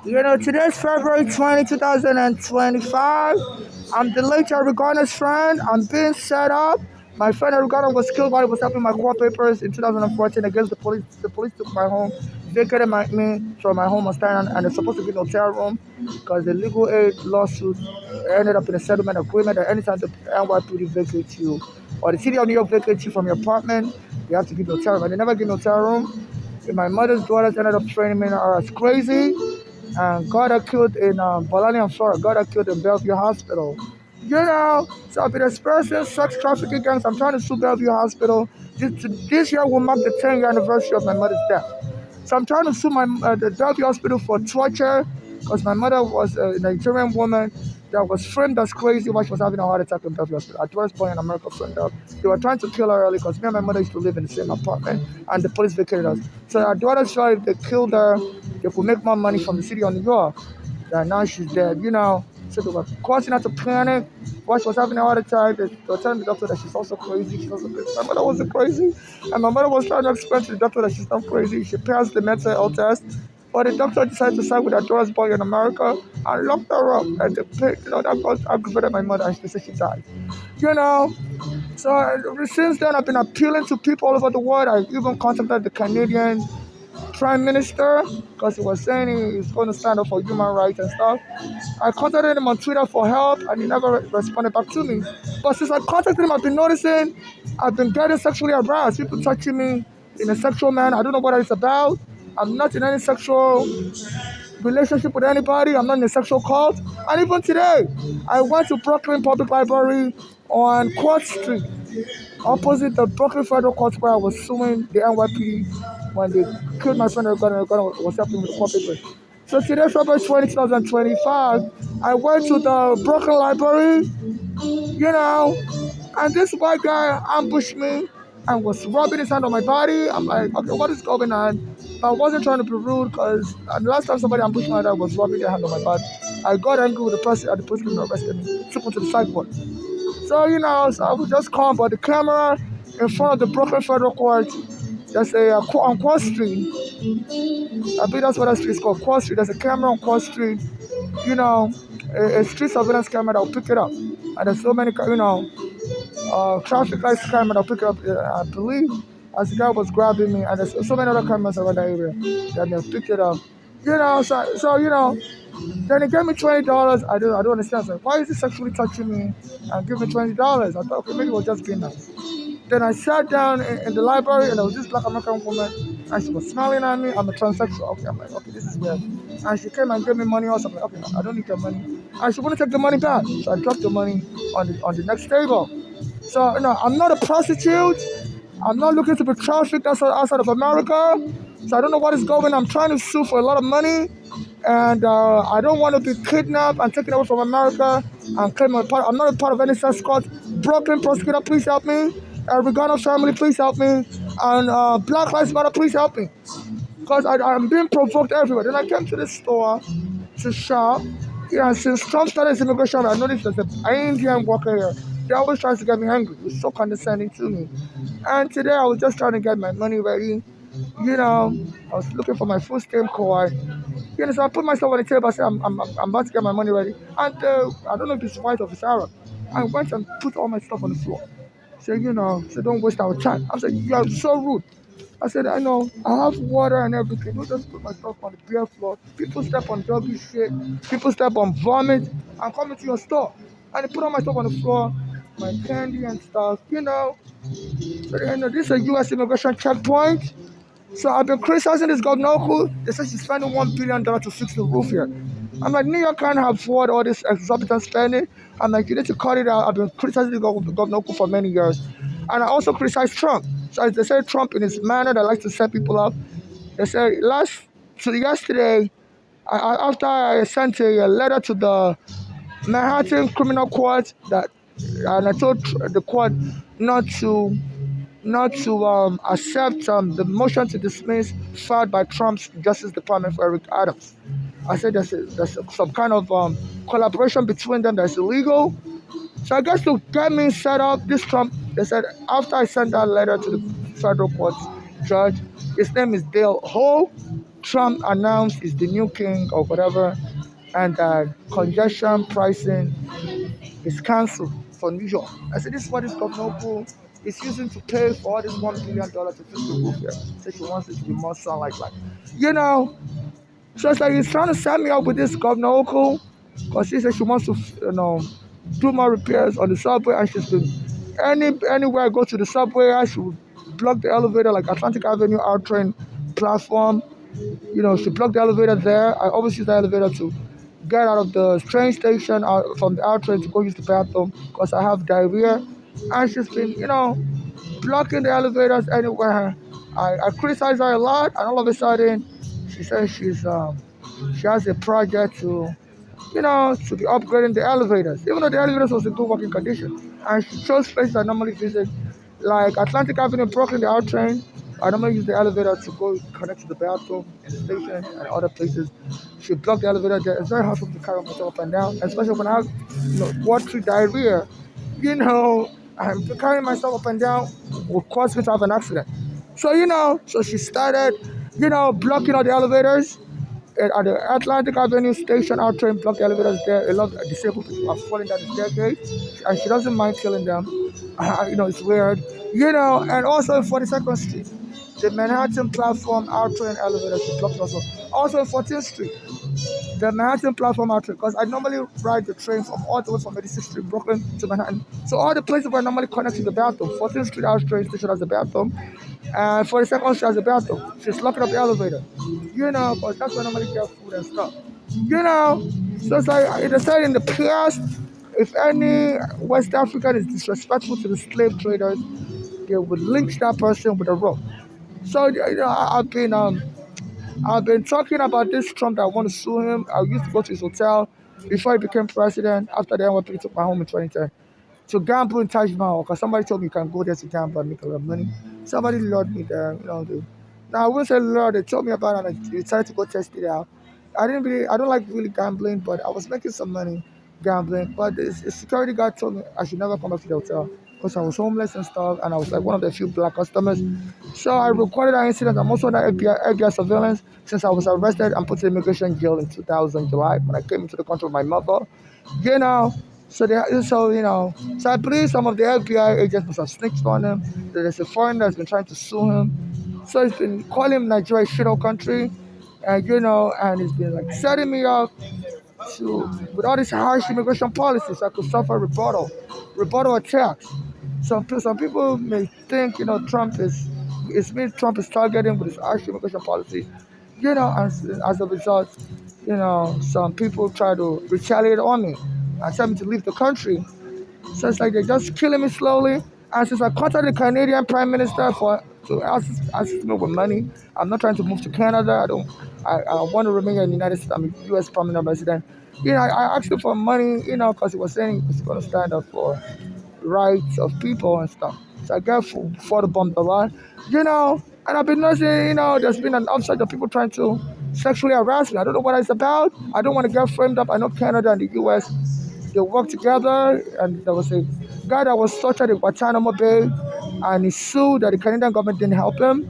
Today's February 20, 2025. I'm the late Eric Garner's friend. I'm being set up. My friend Eric Garner was killed while he was helping my court papers in 2014 against the police. The police took my home, vacated me, so my home was standing, and it's supposed to be an hotel room because the legal aid lawsuit ended up in a settlement agreement that anytime the NYPD vacates you or the city of New York vacates you from your apartment, you have to give a hotel room. And they never give me a hotel room. And my mother's daughters ended up training me as crazy and got her killed in Bologna, Florida. Got her killed in Bellevue Hospital. So I've been experiencing sex trafficking gangs. I'm trying to sue Bellevue Hospital. This year will mark the 10th anniversary of my mother's death. So I'm trying to sue the Bellevue Hospital for torture because my mother was a Nigerian woman that was framed as crazy while she was having a heart attack in Bellevue Hospital. Her daughter's born in America, framed up. They were trying to kill her early because me and my mother used to live in the same apartment and the police vacated us. So our daughter saw if they killed her, they could make more money from the city of New York. And now she's dead, So they were causing her to panic. While she was having a heart attack, they were telling the doctor that she's also crazy. She's also crazy. My mother wasn't crazy. And my mother was trying to explain to the doctor that she's not crazy. She passed the mental health test. But the doctor decided to side with her daughter's boy in America and locked her up. And that aggravated my mother, and she said she died. So since then, I've been appealing to people all over the world. I even contacted the Canadian Prime Minister because he was saying he's going to stand up for human rights and stuff. I contacted him on Twitter for help and he never responded back to me. But since I contacted him, I've been noticing I've been getting sexually harassed. People touching me in a sexual manner. I don't know what it's about. I'm not in any sexual relationship with anybody. I'm not in a sexual cult. And even today, I went to Brooklyn Public Library on Court Street, opposite the Brooklyn Federal Court where I was suing the NYPD when they killed my friend. Was helping with the court papers. So today, February 20, 2025, I went to the Brooklyn Library, and this white guy ambushed me and was rubbing his hand on my body. I'm like, okay, what is going on? But I wasn't trying to be rude because the last time somebody ambushed my dad was rubbing their hand on my body. I got angry with the person at the police station arrested me, took me to the sidewalk. So, so I was just calm, but the camera in front of the Brooklyn Federal Court, there's on Court Street. I believe that's what that street is called, Court Street. There's a camera on Court Street, a street surveillance camera that will pick it up. And there's so many, traffic lights camera that will pick it up, I believe, as the guy was grabbing me. And there's so many other cameras around that area that they'll pick it up. Then he gave me $20. I don't understand. So why is he sexually touching me and give me $20? I thought, okay, maybe it was just being nice. Then I sat down in the library and there was this black American woman and she was smiling at me. I'm a transsexual. Okay, I'm like, okay, this is weird. And she came and gave me money also. I'm like, okay, I don't need your money. And she wouldn't take the money back. So I dropped the money on the next table. So, I'm not a prostitute. I'm not looking to be trafficked outside of America. So I don't know what is going on. I'm trying to sue for a lot of money. And I don't want to be kidnapped and taken away from America and claim I'm not a part of any sex cult. Brooklyn prosecutor, please help me. Regano family, please help me. And Black Lives Matter, please help me. Because I'm being provoked everywhere. Then I came to the store to shop. Since Trump started his immigration, I noticed there's an Indian worker here. They always tries to get me angry. It's so condescending to me. And today I was just trying to get my money ready. I was looking for my full stamp card. So I put myself on the table. I said, I'm about to get my money ready. And I don't know if it's white or it's Arab. I went and put all my stuff on the floor. So, don't waste our time. I said, you are so rude. I said, I know, I have water and everything. Don't just put my stuff on the bare floor. People step on doggy shit. People step on vomit and come into your store. And they put all my stuff on the floor, my candy and stuff, So, this is a U.S. immigration checkpoint. So I've been criticizing this governor. They say she's spending $1 billion to fix the roof here. I'm like, New York can't afford all this exorbitant spending. I'm like, you need to cut it out. I've been criticizing the governor for many years. And I also criticize Trump. So they say Trump in his manner that likes to set people up. They say yesterday, after I sent a letter to the Manhattan Criminal Court and I told the court not to accept the motion to dismiss filed by Trump's Justice Department for Eric Adams. I said there's some kind of collaboration between them that's illegal. So I guess to get me set up, this Trump, they said after I sent that letter to the federal court judge, his name is Dale Ho. Trump announced is the new king or whatever, and that congestion pricing is cancelled for New York. I said, this is what this governor is using to pay for all this $1 billion to fix the roof here. So she wants it to be more sunlight like. You know, so it's like he's trying to set me up with this Governor Oko because she said she wants to, do more repairs on the subway, and she's been anywhere I go to the subway, I should block the elevator like Atlantic Avenue R train platform. She blocked the elevator there. I always use the elevator to get out of the train station from the R train to go use the bathroom because I have diarrhea. And she's been, blocking the elevators anywhere. I criticize her a lot, and all of a sudden, she says she has a project to be upgrading the elevators, even though the elevators was in good working condition. And she chose places I normally visit, like Atlantic Avenue, Brooklyn, the R train. I normally use the elevator to go connect to the bathroom in the station and other places. She blocked the elevator there. It's very hard for me to carry myself up and down, especially when I have, watery diarrhea. I'm carrying myself up and down will cause me to have an accident. So she started, blocking all the elevators at the Atlantic Avenue station. Our train blocked the elevators there. A lot of disabled people are falling down the staircase, and she doesn't mind killing them. It's weird. And also in 42nd Street, the Manhattan platform our train elevator she blocked also. Also in 14th Street, the Manhattan platform out because I normally ride the train from all the way from 86th Street, Brooklyn to Manhattan. So all the places where I normally connect to the bathroom, 14th Street House train station has a bathroom, and 42nd Street has a bathroom. She's locking up the elevator, because that's where I normally get food and stuff. So it's like they said in the past, if any West African is disrespectful to the slave traders, they would lynch that person with a rope. So I've been talking about this Trump that I want to sue him. I used to go to his hotel before he became president. After the NYPD took my home in 2010 to gamble in Taj Mahal because somebody told me you can go there to gamble and make a lot of money. Somebody lured me there. Now I wouldn't say lured. They told me about it and I decided to go test it out. I don't like really gambling, but I was making some money gambling. But the security guard told me I should never come back to the hotel because I was homeless and stuff, and I was like one of the few black customers. So I recorded that incident. I'm also under FBI surveillance since I was arrested and put in immigration jail in 2000 July when I came into the country with my mother. You know, so I believe some of the FBI agents must have snitched on him. There's a foreigner that's been trying to sue him. So he's been calling Nigeria a shithole country, and he's been like setting me up with all these harsh immigration policies. I could suffer rebuttal attacks. Some people may think Trump is targeting with his harsh immigration policies. As a result, some people try to retaliate on me and tell me to leave the country. So it's like they're just killing me slowly. And since I contacted the Canadian Prime Minister to assist me with money, I'm not trying to move to Canada. I want to remain in the United States. I'm a U.S. permanent resident. I asked him for money, because he was saying he's going to stand up for rights of people and stuff. So I got for the bomb a lot, and I've been noticing, there's been an upsurge of people trying to sexually harass me. I don't know what it's about. I don't want to get framed up. I know Canada and the U.S. they work together, and there was a guy that was tortured in Guantanamo Bay, and he sued that the Canadian government didn't help him,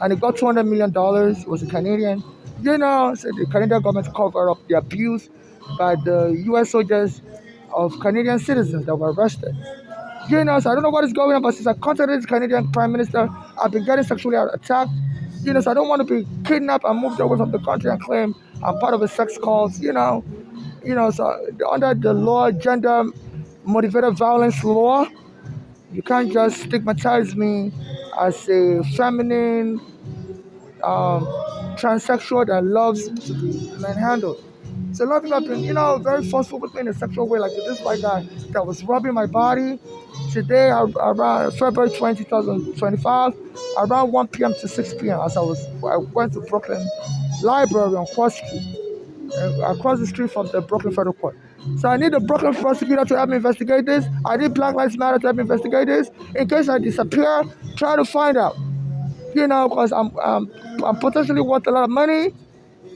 and he got $200 million. He was a Canadian. So the Canadian government covered up the abuse by the U.S. soldiers of Canadian citizens that were arrested. So I don't know what is going on, but since I contacted the Canadian Prime Minister, I've been getting sexually attacked. So I don't want to be kidnapped and moved away from the country and claim I'm part of a sex cult. So under the law, gender motivated violence law, you can't just stigmatize me as a feminine transsexual that loves to be manhandled. So a lot of people have been, very forceful with me in a sexual way, like this white guy that was rubbing my body. Today, around February 20, 2025, around 1 p.m. to 6 p.m., I went to Brooklyn Library on Cross Street, across the street from the Brooklyn Federal Court. So I need the Brooklyn prosecutor to help me investigate this. I need Black Lives Matter to help me investigate this. In case I disappear, try to find out. Because I'm potentially worth a lot of money,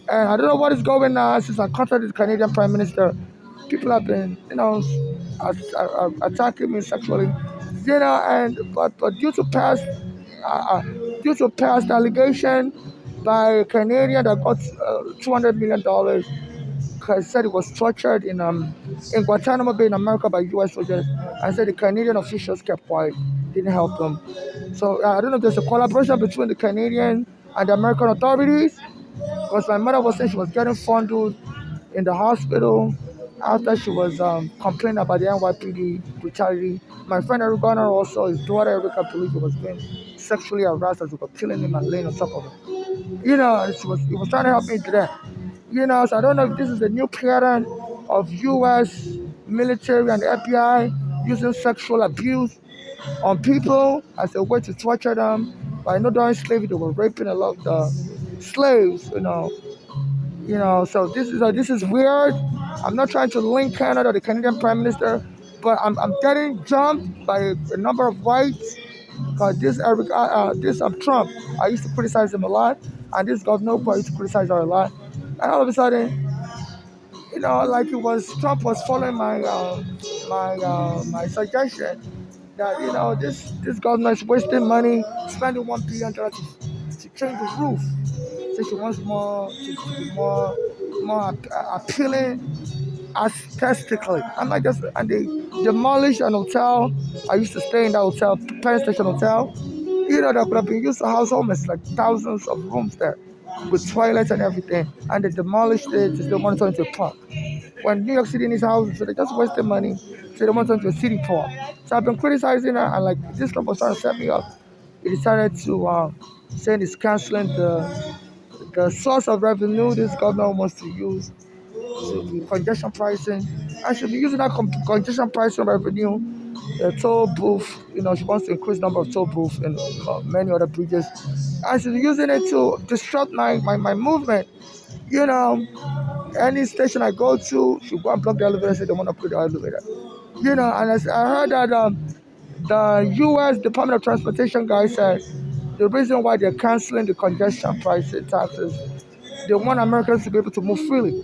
and I don't know what is going on since I contacted the Canadian Prime Minister. People have been, attacking me sexually, but due to past allegation, by a Canadian that got $200 million because said he was tortured in Guantanamo Bay in America by U.S. soldiers, and said the Canadian officials kept quiet, didn't help him. So I don't know if there's a collaboration between the Canadian and the American authorities, because my mother was saying she was getting fondled in the hospital after she was complaining about the NYPD brutality. My friend Eric Garner also, his daughter Erica believed he was being sexually harassed as they were killing him and laying on top of him. He was trying to help me do that. So I don't know if this is a new pattern of U.S. military and FBI using sexual abuse on people as a way to torture them. But I know during slavery they were raping a lot of the slaves. So this is weird. I'm not trying to link Canada, the Canadian Prime Minister, but I'm getting jumped by a number of whites. Because this Trump, I used to criticize him a lot, and this governor, I used to criticize her a lot, and all of a sudden, like it was Trump was following my suggestion that this government is wasting money, spending $1 billion to change the roof. So she wants more to be more appealing aesthetically. I'm like this, and they demolished an hotel. I used to stay in that hotel, Penn Station Hotel. That could have been used to house homeless, like thousands of rooms there with toilets and everything. And they demolished it to still want to turn into a park. When New York City needs houses, so they just wasted money, so they want to turn into a city park. So I've been criticizing her, and like this club was trying to set me up. He decided to say he's canceling the source of revenue this government wants to use to be congestion pricing. I should be using that congestion pricing revenue, the toll booth. She wants to increase the number of toll booths in many other bridges. I should be using it to disrupt my movement. Any station I go to should go and block the elevator, say they want to put the elevator. And I heard that the U.S. Department of Transportation guy said the reason why they're canceling the congestion pricing taxes, they want Americans to be able to move freely.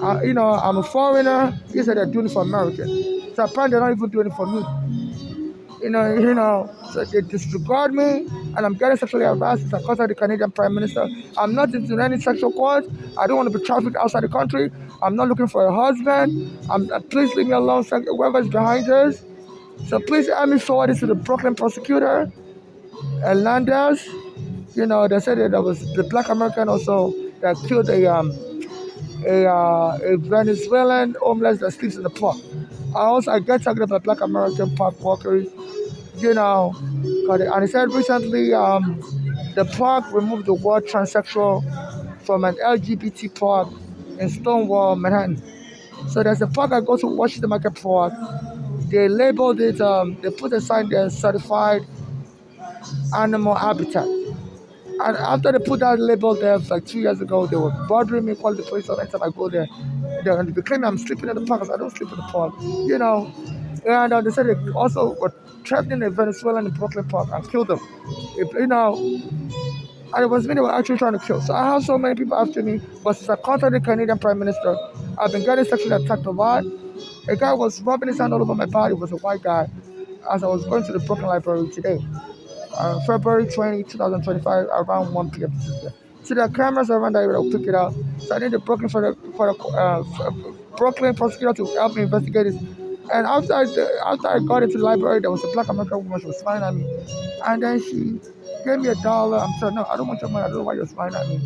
I'm a foreigner. He said they're doing it for Americans. So apparently they're not even doing it for me. So they disregard me, and I'm getting sexually harassed as I contact the Canadian Prime Minister. I'm not into any sexual court. I don't want to be trafficked outside the country. I'm not looking for a husband. Please leave me alone, whoever's behind this. So please help me forward this to the Brooklyn prosecutor, Hernandez. They said that there was the Black American also that killed a Venezuelan homeless that sleeps in the park. I get talking about Black American park walkers, and he said recently the park removed the word transsexual from an LGBT park in Stonewall, Manhattan. So there's a park I go to, Washington Market Park. They labeled it, they put a sign there, certified animal habitat. And after they put that label there, like 2 years ago, they were bothering me, calling the police every time I go there. They claim I'm sleeping in the park, because I don't sleep in the park, And they said they also were threatening a Venezuelan in Brooklyn Park and killed them. And it was me they were actually trying to kill. So I have so many people after me, but since I contacted the Canadian Prime Minister, I've been getting sexually attacked a lot. A guy was rubbing his hand all over my body, was a white guy, as I was going to the Brooklyn Library today. February 20, 2025, around 1 p.m. So there are cameras around that area that will pick it out. So I need the Brooklyn for the Brooklyn prosecutor to help me investigate it. And after I got into the library, there was a Black American woman. She was smiling at me, and then she gave me $1. I'm saying, no, I don't want your money. I don't know why you're smiling at me.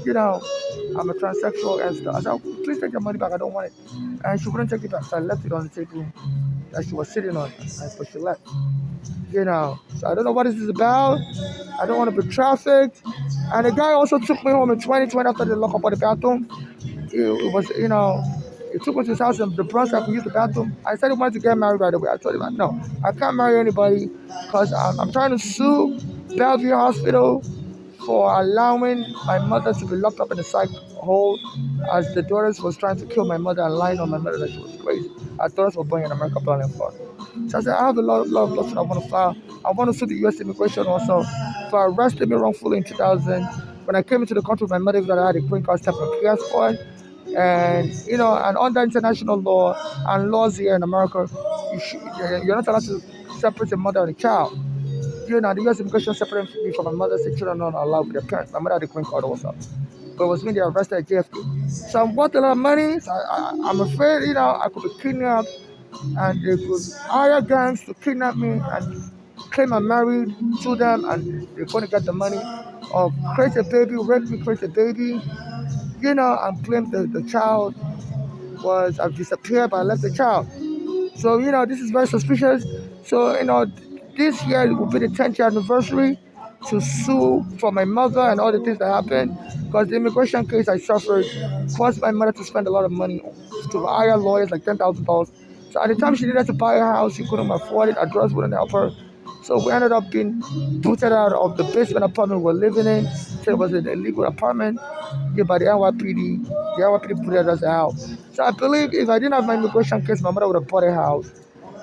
I'm a transsexual and stuff. I said, please take your money back. I don't want it. And she wouldn't take it back. So I left it on the table that she was sitting on, but she left. So I don't know what this is about. I don't want to be trafficked. And the guy also took me home in 2020 after they locked up on the bathroom. It was, he took me to his house in the Bronx. I could use the bathroom. I said he wanted to get married right away. I told him, no, I can't marry anybody because I'm trying to sue Bellevue Hospital for allowing my mother to be locked up in a psych hole as the daughters was trying to kill my mother and lying on my mother that she was crazy. Our daughters were born in America, born in Florida. So I said, I have a lot of lawsuits I want to file. I want to sue the U.S. immigration also for arresting me wrongfully in 2000. When I came into the country, my mother that I had a green card stamp and passport. And, and under international law and laws here in America, you're not allowed to separate a mother and a child. The U.S. immigration separated me from my mother, said children not allowed with their parents. My mother had a green card also. But it was me they arrested at JFK. So I'm worth a lot of money. So I'm afraid, I could be kidnapped and they could hire gangs to kidnap me and claim I'm married to them and they're going to get the money or create a baby, rape me, create a baby, and claim the child was I've disappeared, but I left the child. So, this is very suspicious. So, this year will be the 10th year anniversary to sue for my mother and all the things that happened because the immigration case I suffered caused my mother to spend a lot of money to hire lawyers, like $10,000. So at the time she needed to buy a house, she couldn't afford it, address wouldn't help her. So we ended up being booted out of the basement apartment we were living in. So it was an illegal apartment given by the NYPD. The NYPD booted us out. So I believe if I didn't have my immigration case, my mother would have bought a house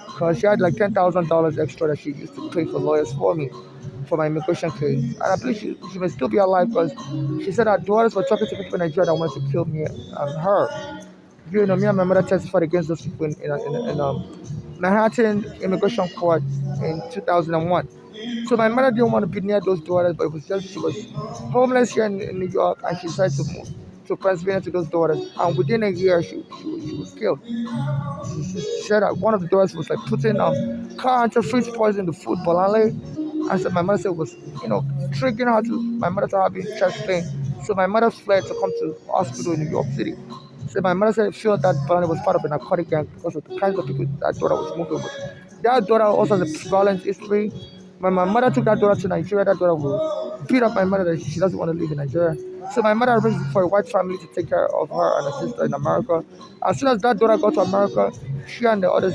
because she had like $10,000 extra that she used to pay for lawyers for me for my immigration case. And I believe she may still be alive because she said her daughters were talking to people in Nigeria that wanted to kill me and her. Me and my mother testified against those people in Manhattan Immigration Court in 2001. So my mother didn't want to be near those daughters, but it was just she was homeless here in New York, and she decided to move to Pennsylvania to those daughters. And within a year, she was killed. She said that one of the daughters was like putting car antifreeze poison in the food bolale. And so my mother said it was, triggering my mother to have chest pain. So my mother fled to come to hospital in New York City. So my mother said she felt that Bonnie was part of a narcotic gang because of the kinds of people that daughter was moving with. That daughter also has a violent history. When my mother took that daughter to Nigeria, that daughter will beat up my mother that she doesn't want to live in Nigeria. So my mother arranged for a white family to take care of her and her sister in America. As soon as that daughter got to America, she and the other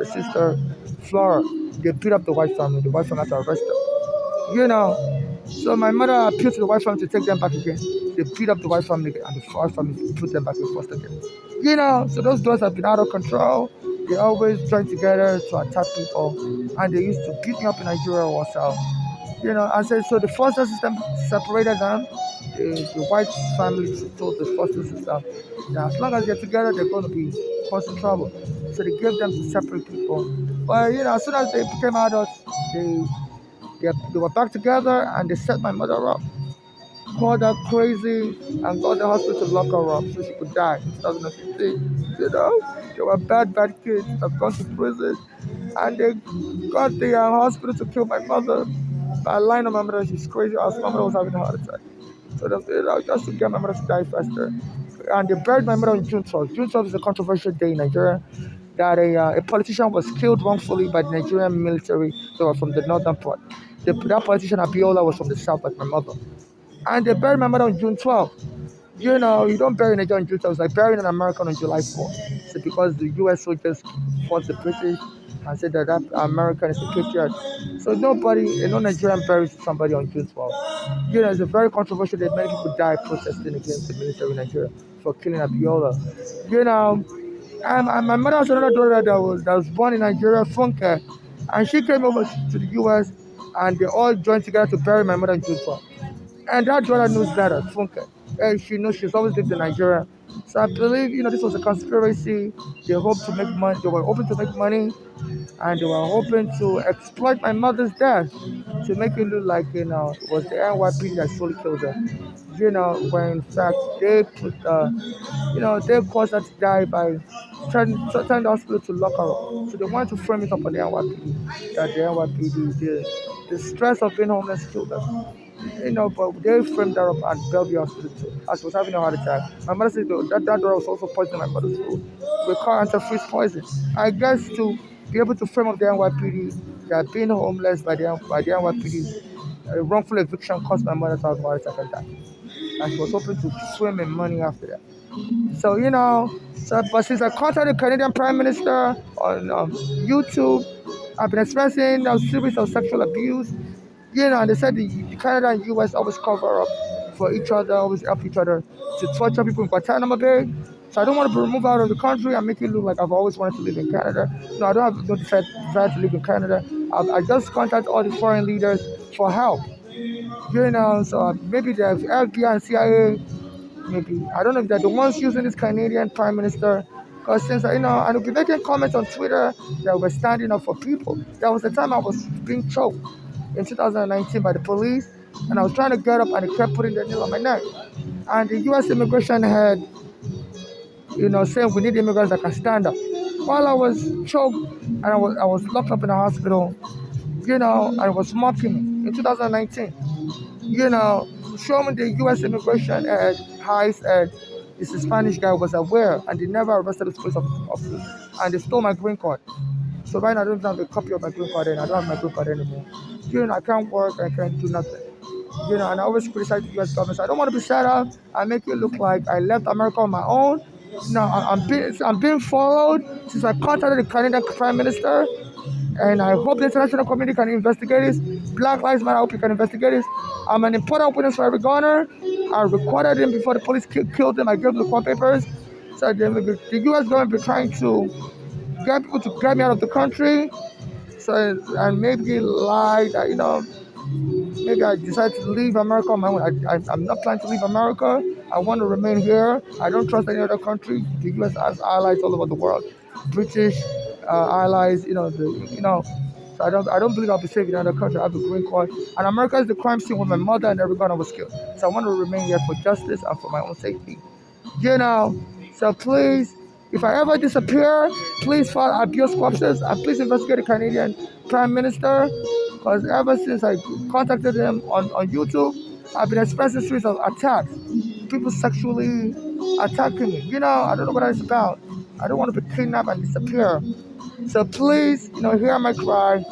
sister, Flora, they beat up the white family. The white family had to arrest them. So my mother appealed to the white family to take them back again. They beat up the white family and the white family put them back in foster care. So those doors have been out of control. They always join together to attack people, and they used to beat me up in Nigeria also. I said so. The foster system separated them. The white family told the foster system that as long as they're together, they're going to be causing trouble. So they gave them to separate people. But as soon as they became adults, they were back together and they set my mother up, called her crazy, and got the hospital to lock her up so she could die in 2015. They were bad kids that have gone to prison, and they got the hospital to kill my mother by lying on my mother. She's crazy. My mother was having a heart attack. So they just to get my mother to die faster. And they buried my mother on June 12th. June 12th is a controversial day in Nigeria that a politician was killed wrongfully by the Nigerian military that were from the northern part. That politician, Abiola, was from the south, like my mother. And they buried my mother on June 12th. You don't bury a Nigerian on June 12th. It's like burying an American on July 4th. So because the U.S. soldiers fought the British and said that American is a patriot. So no Nigerian buries somebody on June 12th. It's a very controversial day. Many people died protesting against the military in Nigeria for killing Abiola. And my mother has another daughter that was born in Nigeria, Funke, and she came over to the U.S. and they all joined together to bury my mother in June 12th. And that daughter knows better, Funke. And she knows she's always lived in Nigeria. So I believe, this was a conspiracy. They hoped to make money. They were hoping to make money, and they were hoping to exploit my mother's death to make it look like, it was the NYPD that solely killed her. When in fact they put, they caused her to die by turning the hospital to lock her up. So they wanted to frame it up on the NYPD, that the NYPD, the stress of being homeless killed her. But they framed her up at Bellevue Hospital too, as she was having a heart attack. My mother said that daughter was also poisoning my mother's food with car antifreeze poison. I guess to be able to frame up the NYPD that being homeless by the NYPD, wrongful eviction caused my mother to have a heart attack and die. And she was hoping to swim in money after that. So, but since I contacted the Canadian Prime Minister on YouTube, I've been experiencing a series of sexual abuse. And they said the Canada and US always cover up for each other, always help each other to torture people in Guantanamo Bay. So I don't want to be removed out of the country and make it look like I've always wanted to live in Canada. No, I don't have no desire to live in Canada. I just contact all the foreign leaders for help. So maybe the FBI and CIA, maybe, I don't know if they're the ones using this Canadian Prime Minister. Because since, and I'll be making comments on Twitter that we're standing up for people. There was a time I was being choked in 2019 by the police, and I was trying to get up, and they kept putting the nail on my neck. And the U.S. immigration had, saying we need immigrants that can stand up. While I was choked and I was locked up in the hospital, and it was mocking me in 2019. Showing the U.S. immigration at ICE and this Spanish guy was aware, and they never arrested the police officers, and they stole my green card. So right now I don't have a copy of my green card, and I don't have my green card anymore. I can't work, I can't do nothing. And I always criticize the U.S. government. So I don't want to be set up. I make it look like I left America on my own. No, I'm being followed since I contacted the Canadian Prime Minister, and I hope the international community can investigate this. Black Lives Matter, I hope you can investigate this. I'm an important witness for Eric Garner. I recorded him before the police killed him. I gave him the court papers. So the U.S. government be trying to get people to get me out of the country. So, and maybe lie that, maybe I decided to leave America on my own. I'm not planning to leave America. I want to remain here. I don't trust any other country. The U.S. has allies all over the world. British allies, So I don't believe I'll be safe in another country. I have a green card. And America is the crime scene where my mother and every gunner was killed. So I want to remain here for justice and for my own safety. So please, if I ever disappear, please file abuse corpses and please investigate the Canadian Prime Minister. Because ever since I contacted him on YouTube, I've been experiencing series of attacks. People sexually attacking me. I don't know what that's about. I don't want to be kidnapped and disappear. So please, hear my cry.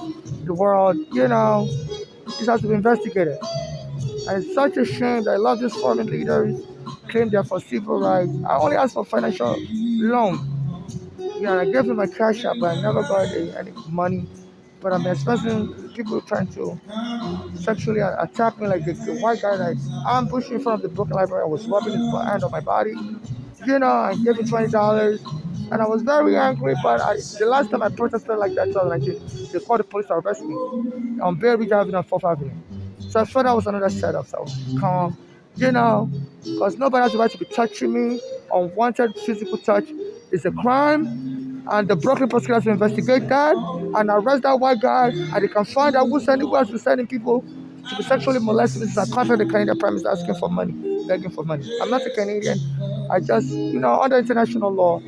The world, this has to be investigated. And it's such a shame that a lot of these foreign leaders claim they're for civil rights. I only asked for financial loan. I gave them my cash app, but I never got any money. But I'm expecting people trying to sexually attack me, like the white guy that ambushed me in front of the Brooklyn Library. I was rubbing his hand on my body. I gave him $20. And I was very angry, but the last time I protested like that, 2019, they called the police to arrest me on Bay Ridge Avenue and 4th Avenue. So I thought that was another setup, so I was calm, because nobody has the right to be touching me. Unwanted physical touch is a crime, and the Brooklyn prosecutors will investigate that and arrest that white guy, and they can find out who has been sending people to be sexually molested. Since I contacted the Canadian Prime Minister asking for money, begging for money. I'm not a Canadian. I just, under international law,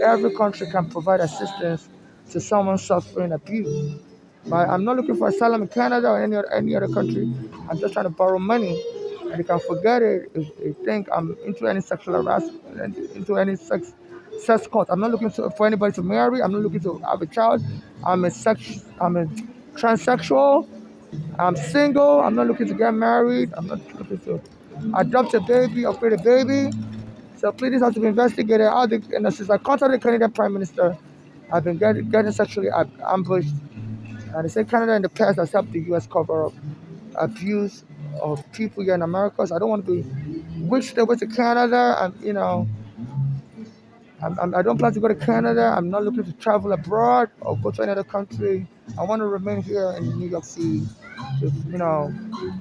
every country can provide assistance to someone suffering abuse. But I'm not looking for asylum in Canada or any other country. I'm just trying to borrow money, and you can forget it if you think I'm into any sexual harassment, into any sex cult. I'm not looking for anybody to marry. I'm not looking to have a child. I'm a transsexual. I'm single. I'm not looking to get married. I'm not looking to adopt a baby or create a baby. So please, this has to be investigated. Since I contacted the Canadian Prime Minister, I've been getting sexually ambushed. And they say Canada in the past has helped the U.S. cover up abuse of people here in America. So I don't want to be wished away to Canada. And, I don't plan to go to Canada. I'm not looking to travel abroad or go to another country. I want to remain here in New York City.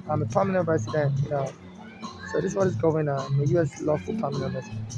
I'm a permanent resident. So this is what is going on. I'm a U.S. lawful permanent resident.